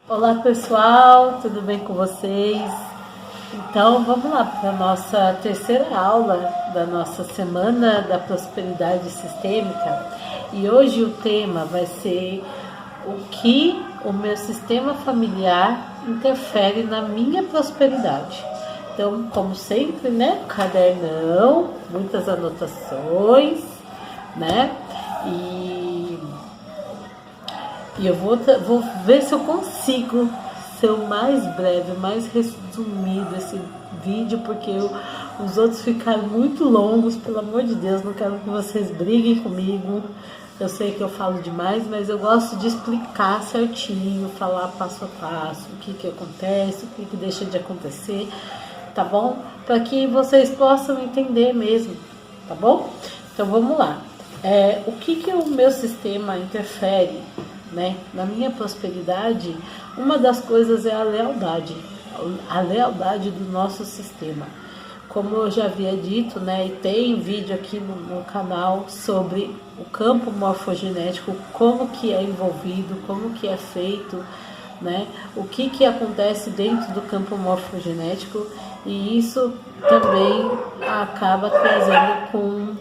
Olá pessoal, tudo bem com vocês? Então vamos lá para a nossa terceira aula da nossa Semana da Prosperidade Sistêmica. E hoje o tema vai ser o que o meu sistema familiar interfere na minha prosperidade. Então, como sempre, né? Cadernão, muitas anotações, né? E eu vou ver se eu consigo ser o mais breve, mais resumido esse vídeo, porque os outros ficaram muito longos, pelo amor de Deus, não quero que vocês briguem comigo. Eu sei que eu falo demais, mas eu gosto de explicar certinho, falar passo a passo, o que acontece, o que deixa de acontecer, tá bom? Para que vocês possam entender mesmo, tá bom? Então vamos lá. O que o meu sistema interfere, né, na minha prosperidade? Uma das coisas é a lealdade do nosso sistema. Como eu já havia dito, né, e tem vídeo aqui no canal sobre o campo morfogenético, como que é envolvido, como que é feito, né, o que acontece dentro do campo morfogenético, e isso também acaba trazendo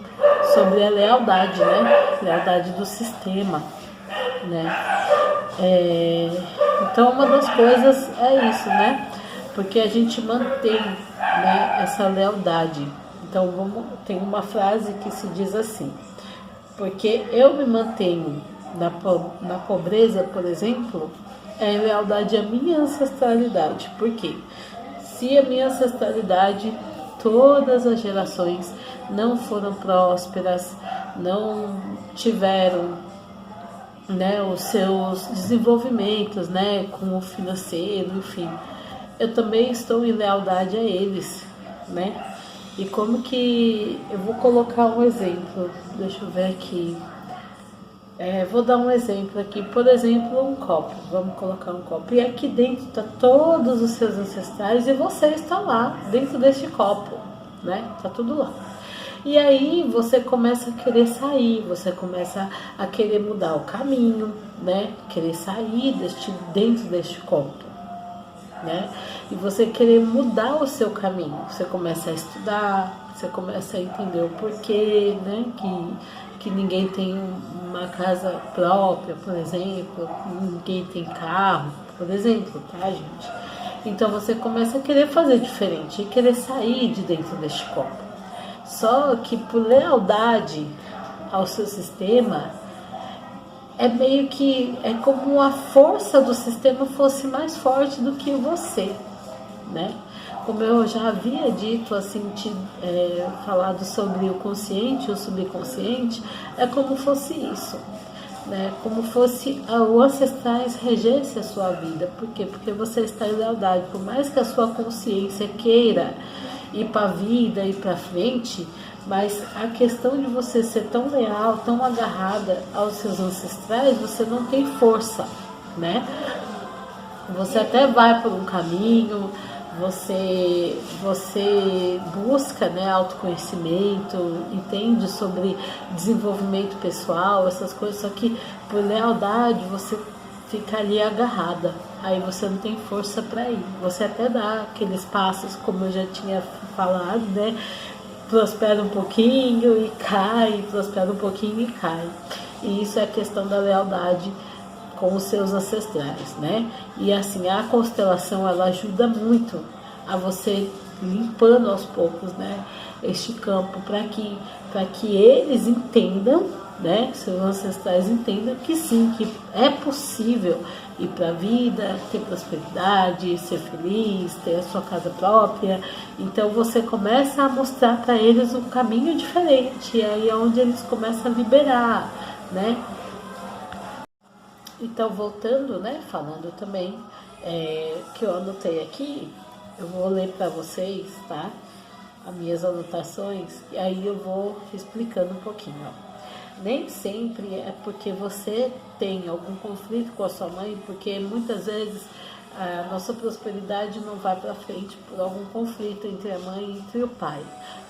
sobre a lealdade, né, lealdade do sistema, né? Então uma das coisas é isso, né? Porque a gente mantém, né, essa lealdade. Então tem uma frase que se diz assim: porque eu me mantenho na pobreza, por exemplo, é em lealdade à minha ancestralidade. Por quê? Se a minha ancestralidade, todas as gerações não foram prósperas, não tiveram, né, os seus desenvolvimentos, né, com o financeiro, enfim, eu também estou em lealdade a eles, né? E como que eu vou colocar um exemplo? Deixa eu ver aqui. Vou dar um exemplo aqui, por exemplo, um copo. Vamos colocar um copo. E aqui dentro está todos os seus ancestrais e você está lá, dentro deste copo, né? Tá tudo lá. E aí você começa a querer sair, você começa a querer mudar o caminho, né? Querer sair dentro deste copo, né? E você querer mudar o seu caminho. Você começa a estudar, você começa a entender o porquê, né? Que ninguém tem uma casa própria, por exemplo, ninguém tem carro, por exemplo, tá, gente? Então você começa a querer fazer diferente e querer sair de dentro deste copo. Só que por lealdade ao seu sistema, é meio que como a força do sistema fosse mais forte do que você, né? Como eu já havia dito, assim, falado sobre o consciente e o subconsciente, é como fosse isso, né? Como fosse o ancestrais regesse a sua vida. Por quê? Porque você está em lealdade. Por mais que a sua consciência queira ir para a vida, ir para frente, mas a questão de você ser tão leal, tão agarrada aos seus ancestrais, você não tem força, né? Você até vai por um caminho, você busca, né, autoconhecimento, entende sobre desenvolvimento pessoal, essas coisas, só que por lealdade você fica ali agarrada, aí você não tem força para ir. Você até dá aqueles passos, como eu já tinha falado, né? Prospera um pouquinho e cai, prospera um pouquinho e cai. E isso é a questão da lealdade com os seus ancestrais, né? E assim, a constelação, ela ajuda muito a você limpando aos poucos, né, este campo, para que eles entendam, né, seus ancestrais entendam que sim, que é possível ir para a vida, ter prosperidade, ser feliz, ter a sua casa própria. Então você começa a mostrar para eles um caminho diferente, e aí é onde eles começam a liberar, né? Então, voltando, né, falando também, que eu anotei aqui, eu vou ler para vocês, tá? As minhas anotações, e aí eu vou explicando um pouquinho, ó. Nem sempre é porque você tem algum conflito com a sua mãe, porque muitas vezes a nossa prosperidade não vai para frente por algum conflito entre a mãe e entre o pai.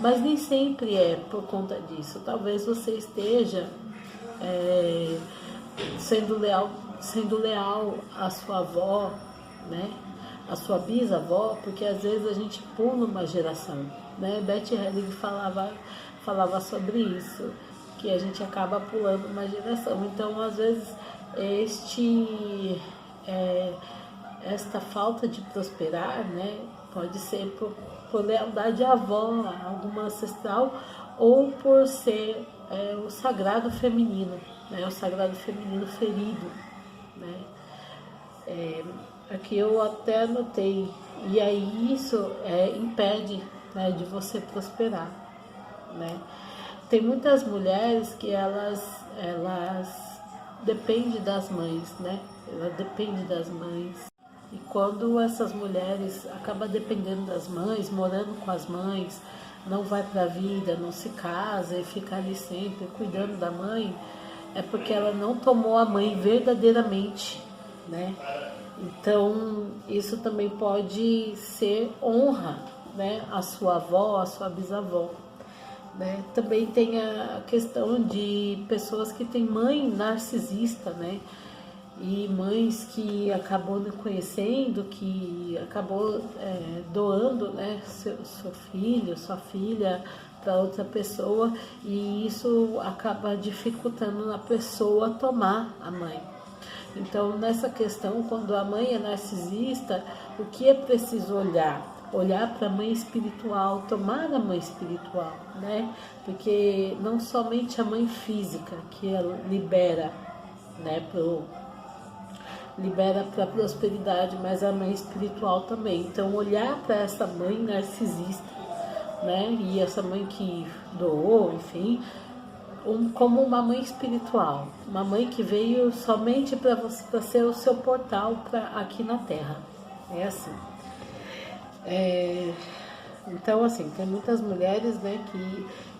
Mas nem sempre é por conta disso. Talvez você esteja sendo leal sendo leal à sua avó, né? A sua bisavó, porque às vezes a gente pula uma geração, né? Beth Helling falava sobre isso, que a gente acaba pulando uma geração. Então, às vezes, esta falta de prosperar, né, pode ser por lealdade à avó, a alguma ancestral, ou por ser o sagrado feminino, né, o sagrado feminino ferido, né. Aqui eu até anotei, e aí isso impede, né, de você prosperar, né. Tem muitas mulheres que elas dependem das mães, né, ela depende das mães. E quando essas mulheres acabam dependendo das mães, morando com as mães, não vai para a vida, não se casa e fica ali sempre cuidando da mãe, é porque ela não tomou a mãe verdadeiramente, né? Então, isso também pode ser honra, né? A sua avó, a sua bisavó, né? Também tem a questão de pessoas que têm mãe narcisista, né? E mães que acabou não conhecendo, que acabou doando, né, seu filho, sua filha para outra pessoa, e isso acaba dificultando na pessoa tomar a mãe. Então, nessa questão, quando a mãe é narcisista, o que é preciso olhar? Olhar para a mãe espiritual, tomar a mãe espiritual, né? Porque não somente a mãe física que ela libera, né, libera para a prosperidade, mas a mãe espiritual também. Então, olhar para essa mãe narcisista, né, e essa mãe que doou, enfim, como uma mãe espiritual, uma mãe que veio somente para ser o seu portal aqui na Terra. É assim. Então, assim, tem muitas mulheres, né,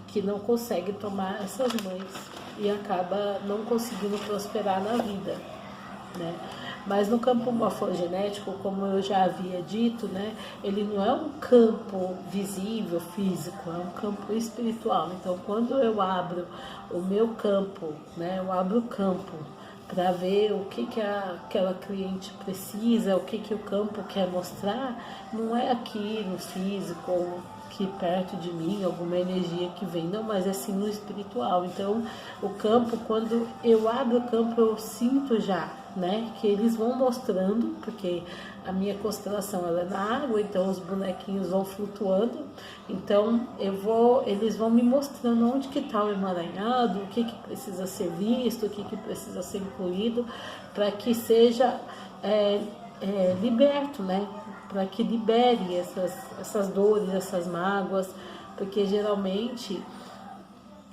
que não conseguem tomar essas mães e acaba não conseguindo prosperar na vida, né? Mas no campo morfogenético, como eu já havia dito, né, ele não é um campo visível, físico, é um campo espiritual. Então, quando eu abro o meu campo, né, eu abro o campo para ver o que aquela cliente precisa, o que o campo quer mostrar, não é aqui no físico ou aqui perto de mim, alguma energia que vem, não, mas é sim no espiritual. Então, o campo, quando eu abro o campo, eu sinto já, né, que eles vão mostrando, porque a minha constelação ela é na água, então os bonequinhos vão flutuando, então eles vão me mostrando onde que está o emaranhado, o que precisa ser visto, o que precisa ser incluído, para que seja liberto, né, para que libere essas dores, essas mágoas, porque geralmente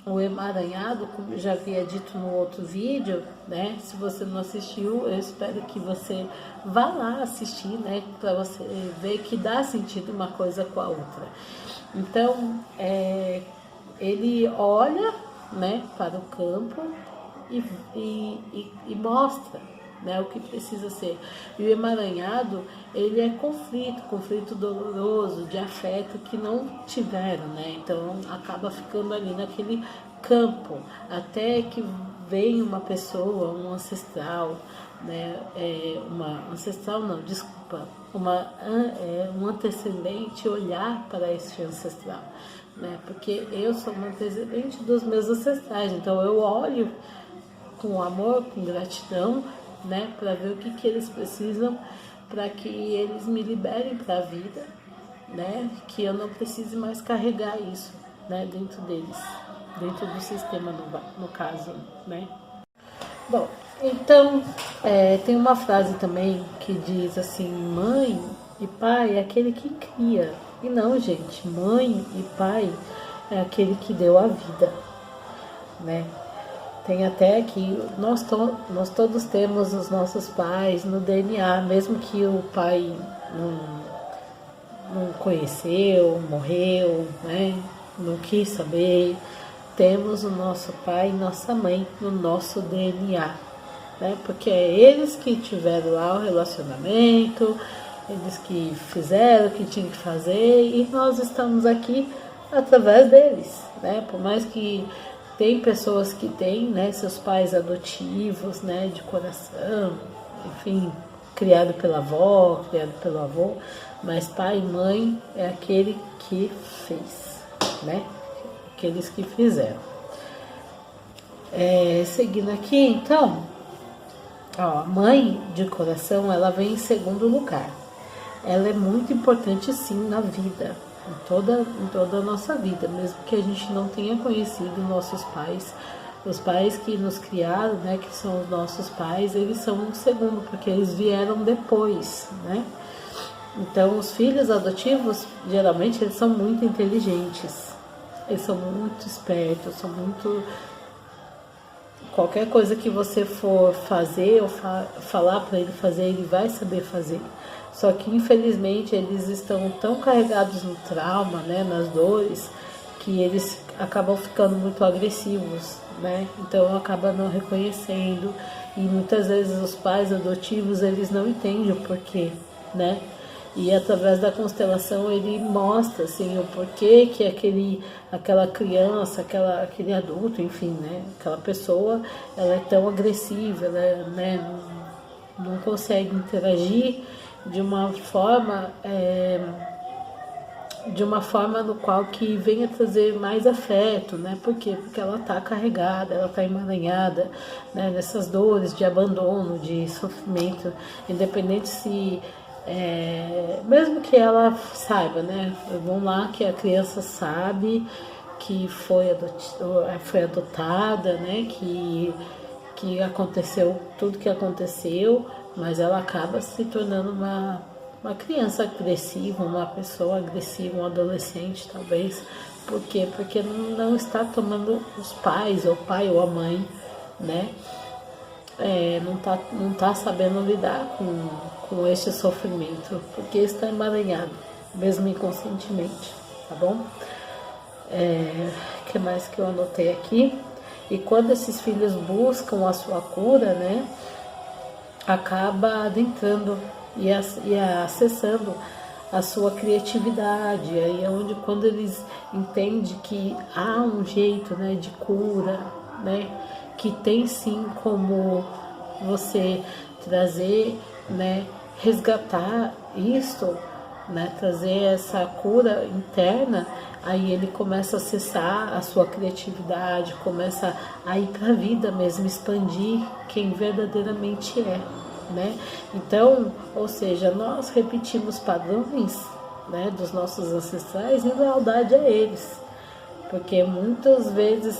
o emaranhado, como eu já havia dito no outro vídeo, né? Se você não assistiu, eu espero que você vá lá assistir, né? Para você ver que dá sentido uma coisa com a outra. Então, ele olha, né, para o campo e mostra, né, o que precisa ser. E o emaranhado, ele é conflito doloroso, de afeto que não tiveram, né? Então acaba ficando ali naquele campo, até que vem uma pessoa, um ancestral, né? Um antecedente olhar para esse ancestral, né? Porque eu sou uma antecedente dos meus ancestrais, então eu olho com amor, com gratidão, né, para ver o que eles precisam, para que eles me liberem para a vida, né, que eu não precise mais carregar isso, né, dentro deles, dentro do sistema no caso, né. Bom, então tem uma frase também que diz assim: mãe e pai é aquele que cria. E não, gente, mãe e pai é aquele que deu a vida, né. Tem até que nós todos temos os nossos pais no DNA, mesmo que o pai não conheceu, morreu, né? Não quis saber. Temos o nosso pai e nossa mãe no nosso DNA, né? Porque é eles que tiveram lá o relacionamento, eles que fizeram o que tinham que fazer e nós estamos aqui através deles, né? Por mais que Tem pessoas que têm, né, seus pais adotivos, né, de coração, enfim, criado pela avó, criado pelo avô, mas pai e mãe é aquele que fez, né? Aqueles que fizeram. Seguindo aqui, então, ó, a mãe de coração, ela vem em segundo lugar. Ela é muito importante, sim, na vida, em toda a nossa vida, mesmo que a gente não tenha conhecido nossos pais. Os pais que nos criaram, né, que são os nossos pais, eles são um segundo, porque eles vieram depois, né? Então, os filhos adotivos, geralmente, eles são muito inteligentes, eles são muito espertos, são muito... Qualquer coisa que você for fazer ou falar para ele fazer, ele vai saber fazer. Só que, infelizmente, eles estão tão carregados no trauma, né, nas dores, que eles acabam ficando muito agressivos, né? Então, acaba não reconhecendo. E muitas vezes os pais adotivos, eles não entendem o porquê, né? E através da constelação ele mostra assim, o porquê que aquela criança, aquele adulto, enfim, né, aquela pessoa, ela é tão agressiva, ela, né, não consegue interagir de uma forma no qual que venha trazer mais afeto, né? Por quê? Porque ela está carregada, ela está emaranhada, né, nessas dores de abandono, de sofrimento, independente se mesmo que ela saiba, né? Vamos lá, que a criança sabe que foi adotada, né? Que aconteceu tudo que aconteceu, mas ela acaba se tornando uma criança agressiva, uma pessoa agressiva, um adolescente talvez. Por quê? Porque não está tomando os pais, ou o pai ou a mãe, né? Não tá sabendo lidar com esse sofrimento, porque está emaranhado, mesmo inconscientemente, tá bom? Que mais que eu anotei aqui? E quando esses filhos buscam a sua cura, né, acaba adentrando e acessando a sua criatividade, aí é onde, quando eles entendem que há um jeito, né, de cura, né, que tem sim como você trazer, né, resgatar isto, né, trazer essa cura interna, aí ele começa a acessar a sua criatividade, começa a ir para a vida mesmo, expandir quem verdadeiramente é, né? Então, ou seja, nós repetimos padrões, né, dos nossos ancestrais em lealdade a eles, porque muitas vezes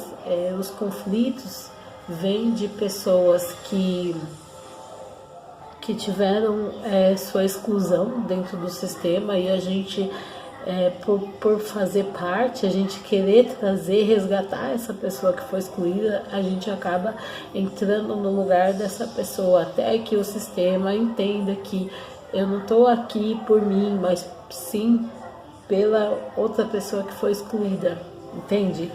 os conflitos vêm de pessoas que tiveram sua exclusão dentro do sistema, e a gente, por fazer parte, a gente querer trazer, resgatar essa pessoa que foi excluída, a gente acaba entrando no lugar dessa pessoa, até que o sistema entenda que eu não estou aqui por mim, mas sim pela outra pessoa que foi excluída, entende?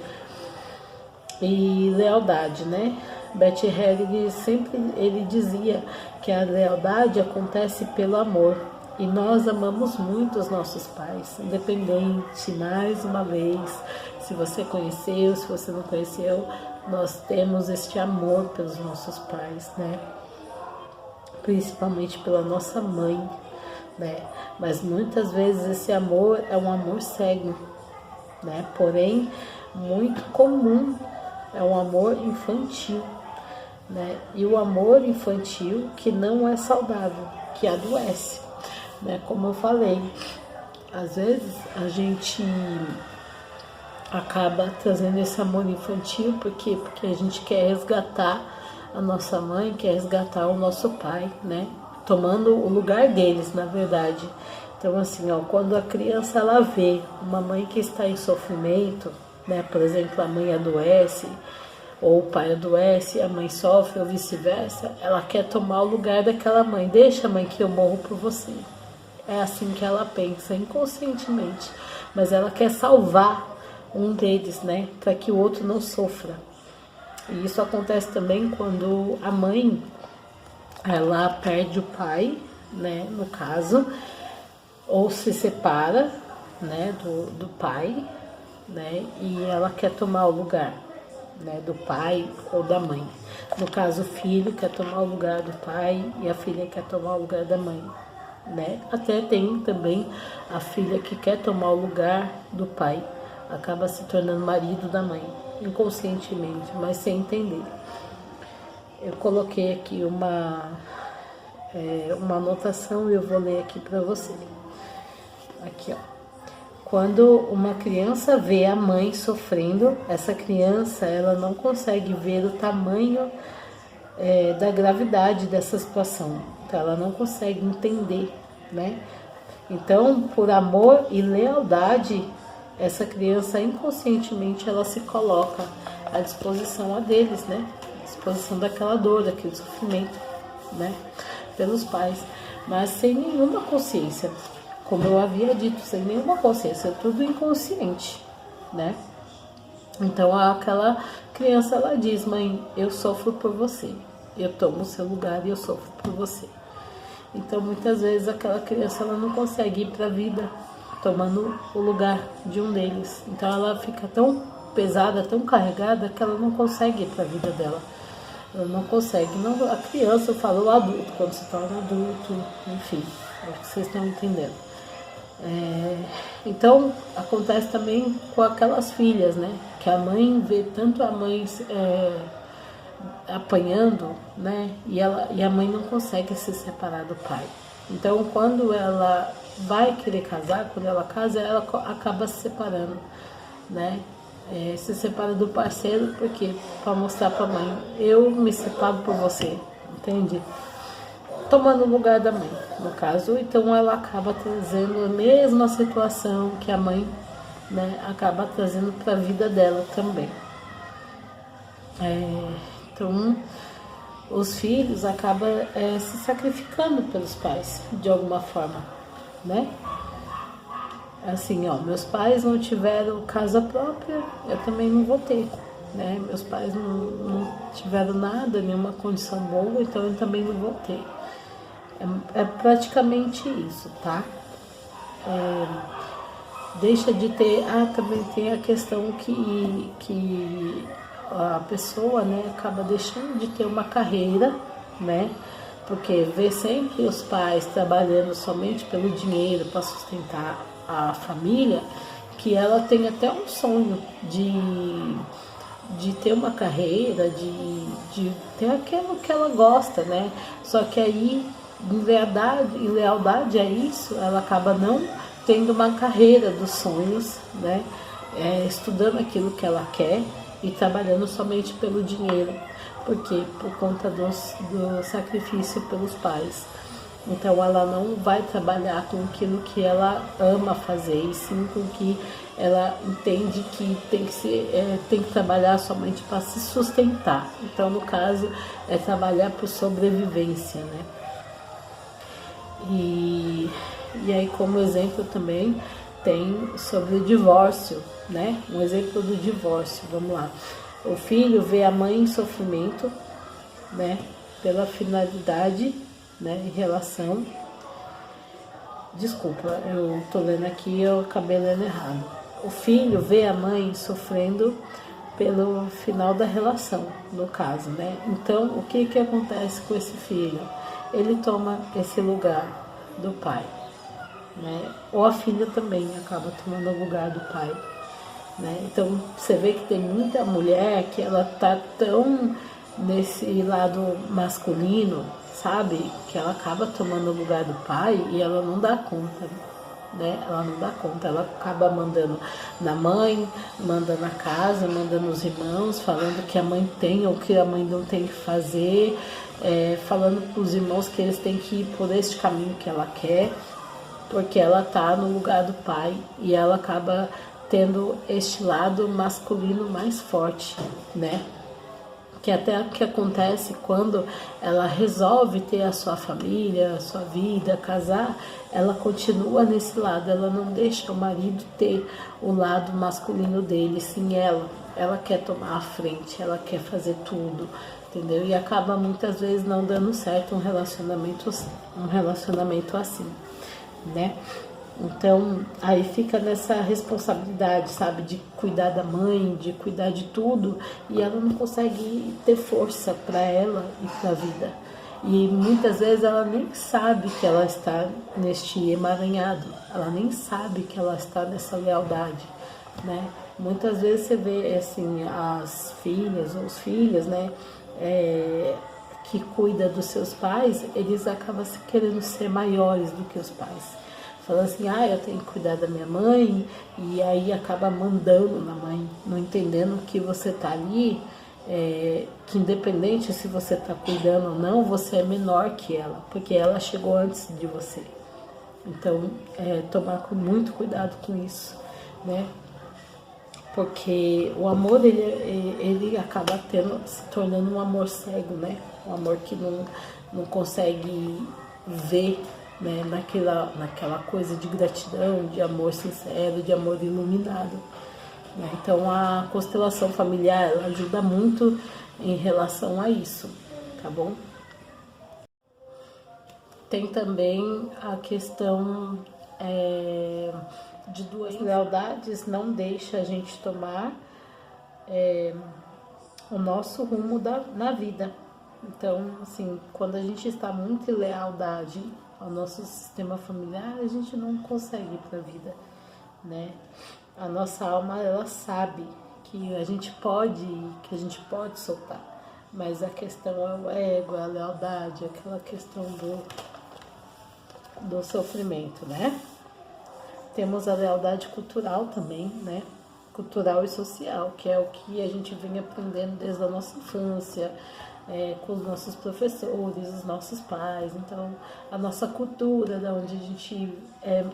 E lealdade, né? Beth Helling sempre ele dizia que a lealdade acontece pelo amor, e nós amamos muito os nossos pais, independente, mais uma vez, se você conheceu, se você não conheceu, nós temos este amor pelos nossos pais, né? Principalmente pela nossa mãe, né? Mas muitas vezes esse amor é um amor cego, né? Porém, muito comum, é um amor infantil, né? E o amor infantil que não é saudável, que adoece, né? Como eu falei, às vezes a gente acaba trazendo esse amor infantil, porque a gente quer resgatar a nossa mãe, quer resgatar o nosso pai, né? Tomando o lugar deles, na verdade. Então, assim, ó, quando a criança ela vê uma mãe que está em sofrimento, né? Por exemplo, a mãe adoece, ou o pai adoece, a mãe sofre, ou vice-versa, ela quer tomar o lugar daquela mãe. Deixa, mãe, que eu morro por você. É assim que ela pensa, inconscientemente. Mas ela quer salvar um deles, né? Para que o outro não sofra. E isso acontece também quando a mãe, ela perde o pai, né? No caso, ou se separa, né? Do pai, né? E ela quer tomar o lugar, né, do pai ou da mãe. No caso, o filho quer tomar o lugar do pai e a filha quer tomar o lugar da mãe, né? Até tem também a filha que quer tomar o lugar do pai, acaba se tornando marido da mãe, inconscientemente, mas sem entender. Eu coloquei aqui uma anotação e eu vou ler aqui para você. Aqui, ó. Quando uma criança vê a mãe sofrendo, essa criança ela não consegue ver o tamanho da gravidade dessa situação. Então, ela não consegue entender, né? Então, por amor e lealdade, essa criança inconscientemente ela se coloca à disposição deles, né? À disposição daquela dor, daquele sofrimento, né? Pelos pais, mas sem nenhuma consciência. Como eu havia dito, sem nenhuma consciência, tudo inconsciente, né? Então aquela criança ela diz: mãe, eu sofro por você, eu tomo o seu lugar e eu sofro por você. Então muitas vezes aquela criança ela não consegue ir para a vida tomando o lugar de um deles. Então ela fica tão pesada, tão carregada que ela não consegue ir para a vida dela. Ela não consegue. Não, a criança, eu falo o adulto, quando se torna adulto, enfim, é o que vocês estão entendendo. Então acontece também com aquelas filhas, né? Que a mãe vê tanto a mãe apanhando, né? E a mãe não consegue se separar do pai. Então quando ela vai querer casar, quando ela casa, ela acaba se separando, né? Se separa do parceiro porque para mostrar para a mãe, eu me separo por você, entende? Tomando o lugar da mãe, no caso. Então ela acaba trazendo a mesma situação que a mãe, né, acaba trazendo para a vida dela também. Então os filhos acabam se sacrificando pelos pais de alguma forma, né? Assim, ó, meus pais não tiveram casa própria, eu também não vou ter, né? Meus pais não tiveram nada, nenhuma condição boa, então eu também não vou ter. É praticamente isso, tá? Deixa de ter... também tem a questão que a pessoa, né, acaba deixando de ter uma carreira, né? Porque vê sempre os pais trabalhando somente pelo dinheiro para sustentar a família, que ela tem até um sonho de ter uma carreira, de ter aquilo que ela gosta, né? Só que aí, em lealdade a isso, ela acaba não tendo uma carreira dos sonhos, né? Estudando aquilo que ela quer e trabalhando somente pelo dinheiro, porque por conta do sacrifício pelos pais. Então ela não vai trabalhar com aquilo que ela ama fazer, e sim com que ela entende que tem que trabalhar somente para se sustentar. Então, no caso, é trabalhar por sobrevivência, né? E aí, como exemplo também, tem sobre o divórcio, né? Um exemplo do divórcio, vamos lá. O filho vê a mãe em sofrimento, né? Pela finalidade, né? Em relação... Desculpa, eu tô lendo aqui, eu acabei lendo errado. O filho vê a mãe sofrendo pelo final da relação, no caso, né? Então, o que acontece com esse filho? Ele toma esse lugar do pai, né? Ou a filha também acaba tomando o lugar do pai, né? Então, você vê que tem muita mulher que ela tá tão nesse lado masculino, sabe? Que ela acaba tomando o lugar do pai e ela não dá conta, né? Ela não dá conta, ela acaba mandando na mãe, manda na casa, manda nos irmãos, falando que a mãe tem ou que a mãe não tem que fazer, falando para os irmãos que eles têm que ir por este caminho que ela quer, porque ela tá no lugar do pai e ela acaba tendo este lado masculino mais forte, né? Que até o que acontece quando ela resolve ter a sua família, a sua vida, casar, ela continua nesse lado, ela não deixa o marido ter o lado masculino dele, sim ela. Ela quer tomar a frente, ela quer fazer tudo, entendeu? E acaba muitas vezes não dando certo um relacionamento assim, né? Então, aí fica nessa responsabilidade, sabe, de cuidar da mãe, de cuidar de tudo, e ela não consegue ter força para ela e para a vida. E muitas vezes ela nem sabe que ela está neste emaranhado, ela nem sabe que ela está nessa lealdade, né? Muitas vezes você vê, assim, as filhas ou os filhos, né, que cuida dos seus pais, eles acabam querendo ser maiores do que os pais. Falando assim, eu tenho que cuidar da minha mãe, e aí acaba mandando na mãe, não entendendo que você está ali, que independente se você está cuidando ou não, você é menor que ela, porque ela chegou antes de você. Então, tomar muito cuidado com isso, né? Porque o amor, ele acaba se tornando um amor cego, né? Um amor que não consegue ver, né? naquela coisa de gratidão, de amor sincero, de amor iluminado. Né? Então a constelação familiar, ela ajuda muito em relação a isso, tá bom? Tem também a questão de doenças. Lealdades não deixa a gente tomar o nosso rumo na vida. Então, assim, quando a gente está muito em lealdade ao nosso sistema familiar, a gente não consegue ir para a vida, né? A nossa alma, ela sabe que a gente pode soltar, mas a questão é o ego, é a lealdade, aquela questão do sofrimento, né? Temos a lealdade cultural também, né? Cultural e social, que é o que a gente vem aprendendo desde a nossa infância, com os nossos professores, os nossos pais. Então, a nossa cultura, da onde a gente é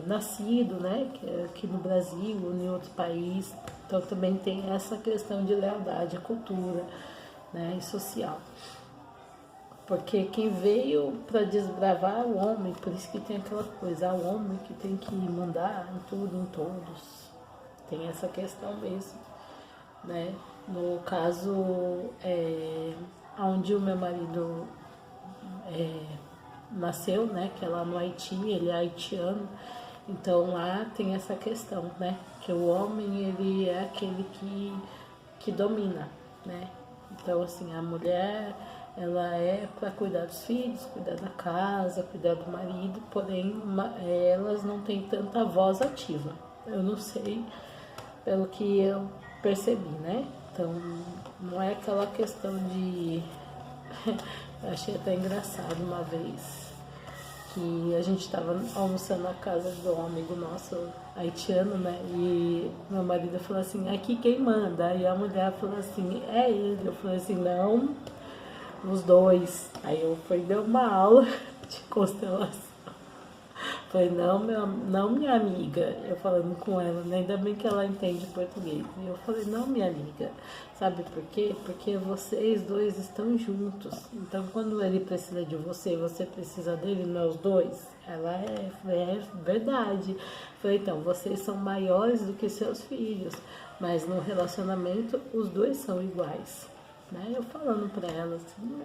nascido, né? Aqui no Brasil ou em outro país. Então, também tem essa questão de lealdade à cultura, né? E social. Porque quem veio para desbravar é o homem, por isso que tem aquela coisa, o homem que tem que mandar em tudo, em todos. Tem essa questão mesmo, né? No caso, onde o meu marido nasceu, né? Que é lá no Haiti, ele é haitiano. Então lá tem essa questão, né? Que o homem, ele é aquele que domina, né? Então, assim, a mulher, ela é para cuidar dos filhos, cuidar da casa, cuidar do marido, porém elas não têm tanta voz ativa. Eu não sei, pelo que eu percebi, né? Então, não é aquela questão de... Eu achei até engraçado uma vez que a gente estava almoçando na casa de um amigo nosso, haitiano, né? E meu marido falou assim, aqui quem manda? E a mulher falou assim, é ele. Eu falei assim, não, os dois. Aí eu fui dar uma aula de constelação. Falei, não, minha amiga. Eu falando com ela, né? Ainda bem que ela entende português. E eu falei, não, minha amiga. Sabe por quê? Porque vocês dois estão juntos. Então, quando ele precisa de você, você precisa dele, não é os dois? Ela é verdade. Falei, então, vocês são maiores do que seus filhos. Mas no relacionamento, os dois são iguais. Né? Eu falando pra ela assim,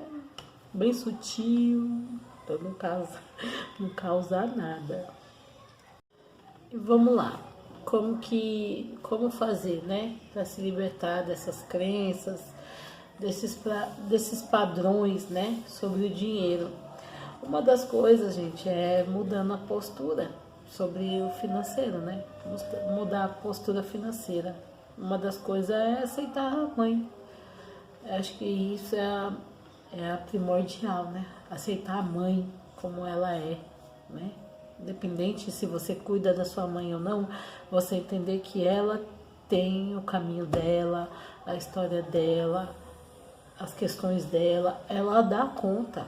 bem sutil, então não causa nada. E vamos lá, como fazer, né, para se libertar dessas crenças, desses padrões, né, sobre o dinheiro. Uma das coisas, gente, é mudando a postura sobre o financeiro, né, mudar a postura financeira. Uma das coisas é aceitar a mãe. Acho que isso é a primordial, né? Aceitar a mãe como ela é, né? Independente se você cuida da sua mãe ou não, você entender que ela tem o caminho dela, a história dela, as questões dela, ela dá conta.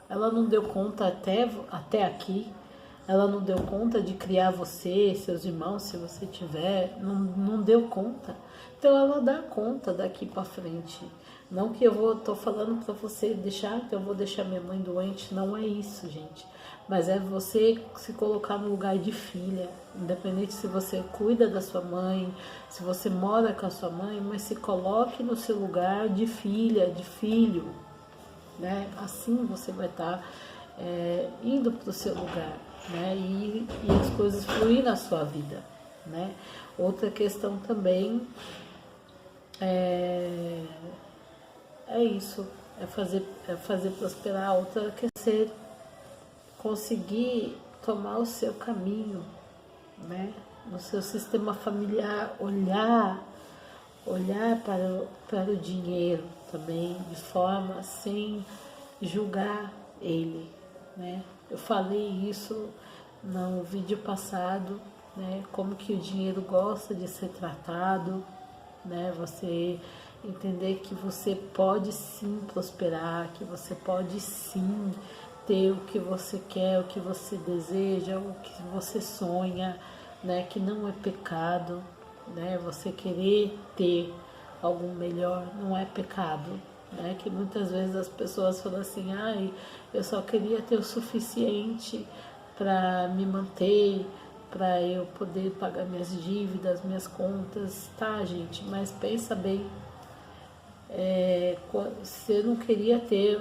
Ela não deu conta até aqui, ela não deu conta de criar você, seus irmãos, se você tiver, não deu conta. Então ela dá conta daqui para frente. Não que tô falando para você deixar, que eu vou deixar minha mãe doente, não é isso, gente. Mas é você se colocar no lugar de filha, independente se você cuida da sua mãe, se você mora com a sua mãe, mas se coloque no seu lugar de filha, de filho, né? Assim você vai estar indo para o seu lugar. né? E as coisas fluírem na sua vida, né? Outra questão também é isso, é fazer prosperar. Outra que é você conseguir tomar o seu caminho, né? No seu sistema familiar, olhar para o dinheiro também, de forma sem julgar ele, né? Eu falei isso no vídeo passado, né? Como que o dinheiro gosta de ser tratado, né? Você entender que você pode sim prosperar, que você pode sim ter o que você quer, o que você deseja, o que você sonha, né? Que não é pecado, né? Você querer ter algo melhor não é pecado, né? Que muitas vezes as pessoas falam assim, ai, eu só queria ter o suficiente para me manter, para eu poder pagar minhas dívidas, minhas contas, tá, gente? Mas pensa bem, você não queria ter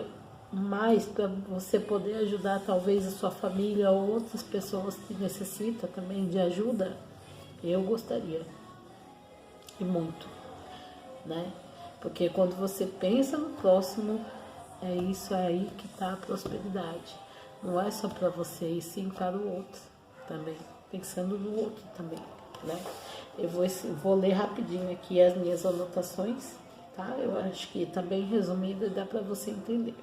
mais para você poder ajudar talvez a sua família ou outras pessoas que necessitam também de ajuda? Eu gostaria, e muito, né? Porque quando você pensa no próximo, é isso aí que está a prosperidade. Não é só para você, e sim para o outro também, pensando no outro também, né? Eu vou ler rapidinho aqui as minhas anotações, tá? Eu acho que está bem resumido e dá para você entender.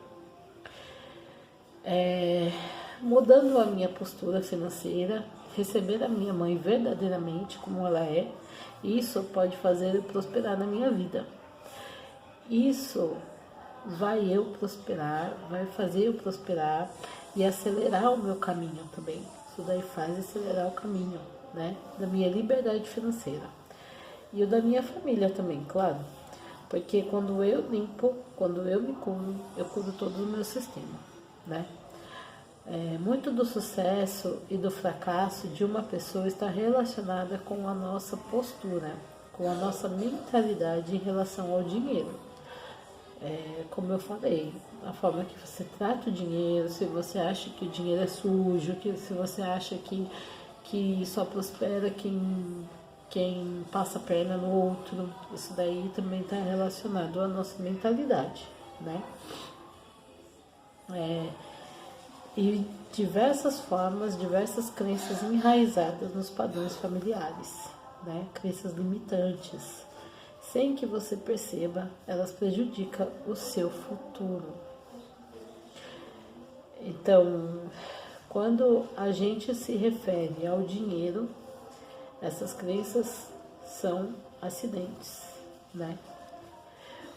Mudando a minha postura financeira, receber a minha mãe verdadeiramente como ela é, isso pode fazer eu prosperar na minha vida. Isso vai fazer eu prosperar e acelerar o meu caminho também. Isso daí faz acelerar o caminho, né, da minha liberdade financeira. E o da minha família também, claro. Porque quando eu limpo, quando eu me curo, eu curo todo o meu sistema, né? Muito do sucesso e do fracasso de uma pessoa está relacionada com a nossa postura, com a nossa mentalidade em relação ao dinheiro. Como eu falei, a forma que você trata o dinheiro, se você acha que o dinheiro é sujo, se você acha que só prospera quem passa a perna no outro, isso daí também está relacionado à nossa mentalidade, né? E diversas formas, diversas crenças enraizadas nos padrões familiares, né? Crenças limitantes. Sem que você perceba, elas prejudicam o seu futuro. Então, quando a gente se refere ao dinheiro, essas crenças são acidentes, né?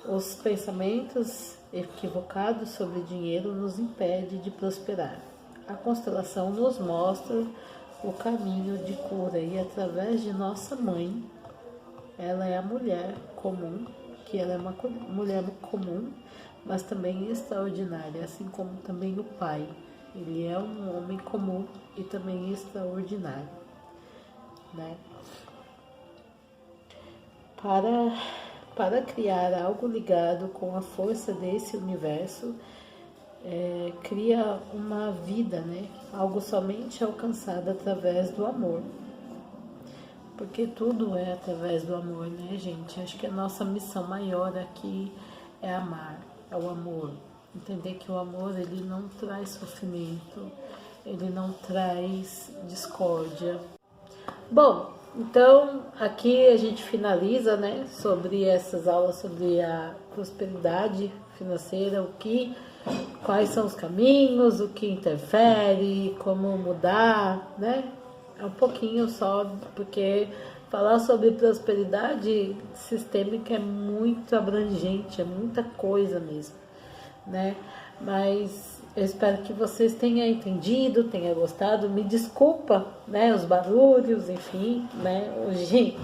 Os pensamentos equivocados sobre dinheiro nos impedem de prosperar. A constelação nos mostra o caminho de cura e através de nossa mãe, ela é a mulher comum, que ela é uma mulher comum, mas também extraordinária, assim como também o pai. Ele é um homem comum e também extraordinário, né? Para criar algo ligado com a força desse universo, cria uma vida, né? Algo somente alcançado através do amor. Porque tudo é através do amor, né, gente? Acho que a nossa missão maior aqui é amar, é o amor. Entender que o amor, ele não traz sofrimento, ele não traz discórdia. Bom, então aqui a gente finaliza, né, sobre essas aulas sobre a prosperidade financeira, quais são os caminhos, o que interfere, como mudar, né? É um pouquinho só, porque falar sobre prosperidade sistêmica é muito abrangente, é muita coisa mesmo, né? Mas eu espero que vocês tenham entendido, tenham gostado. Me desculpa, né, os barulhos, enfim, né? Hoje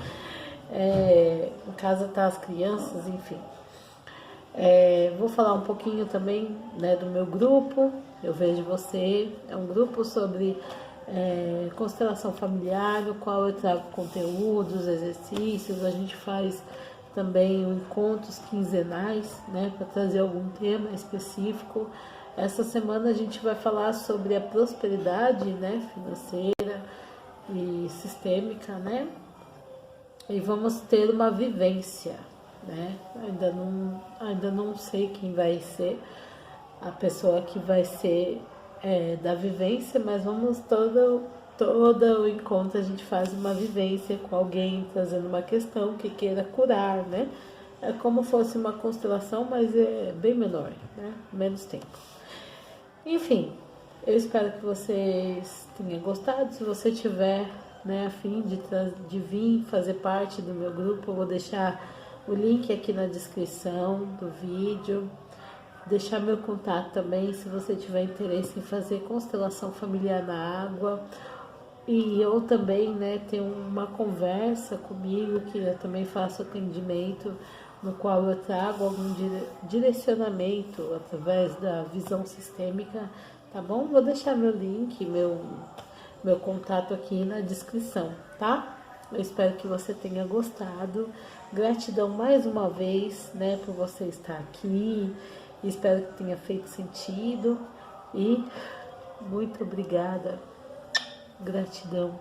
em casa tá as crianças, enfim. Vou falar um pouquinho também, né, do meu grupo. Eu vejo você, é um grupo sobre constelação familiar, no qual eu trago conteúdos, exercícios. A gente faz também encontros quinzenais, né, para trazer algum tema específico. Essa semana a gente vai falar sobre a prosperidade, né, financeira e sistêmica, né? E vamos ter uma vivência, né? Ainda não sei quem vai ser a pessoa que vai ser da vivência, mas vamos todo o encontro a gente faz uma vivência com alguém trazendo uma questão que queira curar, né? É como fosse uma constelação, mas é bem menor, né? Menos tempo. Enfim, eu espero que vocês tenham gostado. Se você tiver, né, a fim de vir fazer parte do meu grupo, eu vou deixar o link aqui na descrição do vídeo. Deixar meu contato também, se você tiver interesse em fazer constelação familiar na água. E eu também, né, tenho uma conversa comigo, que eu também faço atendimento, no qual eu trago algum direcionamento através da visão sistêmica, tá bom? Vou deixar meu link, meu contato aqui na descrição, tá? Eu espero que você tenha gostado. Gratidão mais uma vez, né, por você estar aqui. Espero que tenha feito sentido e muito obrigada. Gratidão.